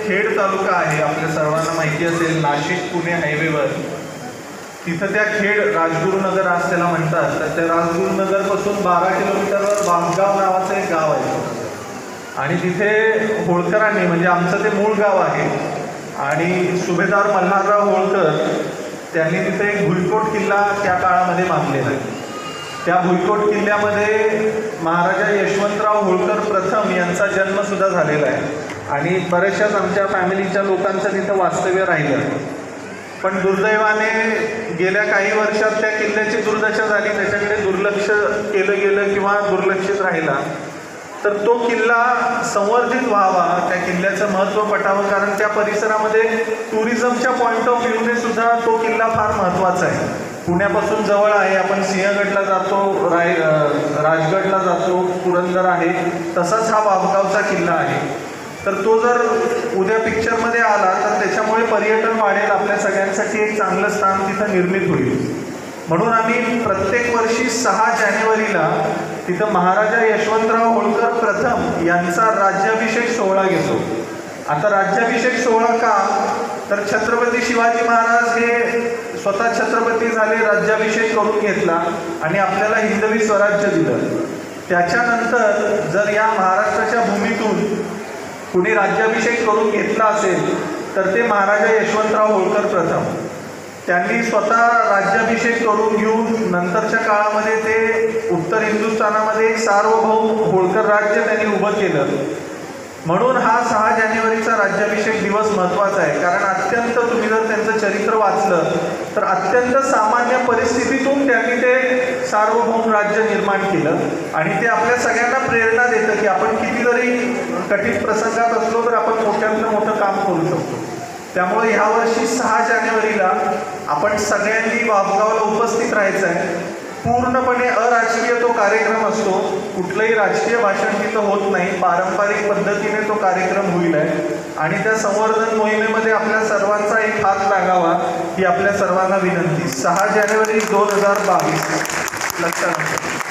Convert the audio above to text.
खेड तालुका आहे, आपल्या सर्वांना माहिती असेल, नाशिक पुणे हायवेवर. तिथं त्या खेड राजगुरुनगर आज त्याला म्हणतात. तर त्या राजगुरुनगरपासून 12 किलोमीटरवर वाघगाव नावाचं एक गाव आहे आणि तिथे होळकरांनी, म्हणजे आमचं ते मूळ गाव आहे आणि सुभेदार मल्हारराव होळकर त्यांनी तिथे एक भुईकोट किल्ला त्या काळामध्ये बांधलेला आहे. त्या भुईकोट किल्ल्यामध्ये महाराजा यशवंतराव होळकर प्रथम यांचा जन्मसुद्धा झालेला आहे आणि बऱ्याचशाच आमच्या फॅमिलीच्या लोकांचं तिथं वास्तव्य राहिलं. पण दुर्दैवाने गेल्या काही वर्षात त्या किल्ल्याची दुर्दशा झाली, त्याच्याकडे दुर्लक्ष केलं गेलं किंवा दुर्लक्षित राहिला. तर तो किल्ला संवर्धित व्हावा, त्या किल्ल्याचं महत्त्व पटावं, कारण त्या परिसरामध्ये टुरिझमच्या पॉईंट ऑफ व्ह्यूने सुद्धा तो किल्ला फार महत्त्वाचा आहे. पुण्यापासून जवळ आहे, आपण सिंहगडला जातो, राजगडला जातो, पुरंदर आहे, तसाच हा वाघगावचा किल्ला आहे. तर तो जर उद्या पिक्चरमध्ये आला तर त्याच्यामुळे पर्यटन वाढेल, आपल्या सगळ्यांसाठी एक चांगलं स्थान तिथं निर्मित होईल. म्हणून आम्ही प्रत्येक वर्षी 6 जानेवारीला तिथं महाराजा यशवंतराव होळकर प्रथम यांचा राज्याभिषेक सोहळा घेतो. आता राज्याभिषेक सोहळा का, तर छत्रपती शिवाजी महाराज हे स्वतः छत्रपती झाले, राज्याभिषेक करून घेतला आणि आपल्याला हिंदवी स्वराज्य दिलं. त्याच्यानंतर जर या महाराष्ट्राच्या भूमीतून कुणी राज्याभिषेक करून घेतला असेल तर ते महाराजा यशवंतराव होळकर प्रथम. त्यांनी स्वतः राज्याभिषेक करून घेऊन नंतरच्या काळामध्ये ते उत्तर हिंदुस्थानामध्ये एक सार्वभौम होळकर राज्य त्यांनी उभं केलं. म्हणून हा 6 जानेवारीचा राज्याभिषेक दिवस महत्त्वाचा आहे, कारण अत्यंत, तुम्ही जर त्यांचं चरित्र वाचलं तर अत्यंत सामान्य परिस्थितीतून त्यांनी ते सार्वभौम राज्य निर्माण केलं आणि ते आपल्या सगळ्यांना प्रेरणा देतं की आपण किती जरी कठीण प्रसंगात असलो तर आपण मोठ्यातलं मोठं काम करू शकतो. त्यामुळे ह्यावर्षी 6 जानेवारीला आपण सगळ्यांनी वाघगावला उपस्थित राहायचं आहे. पूर्णपणे अराजकीय तो कार्यक्रम असतो, कुठलंही राजकीय भाषण तिथं होत नाही, पारंपरिक पद्धतीने तो कार्यक्रम होईल आहे आणि त्या संवर्धन मोहिमेमध्ये आपल्या सर्वांचा एक हात लागावा ही आपल्या सर्वांना विनंती. 6 जानेवारी 2022 लक्षात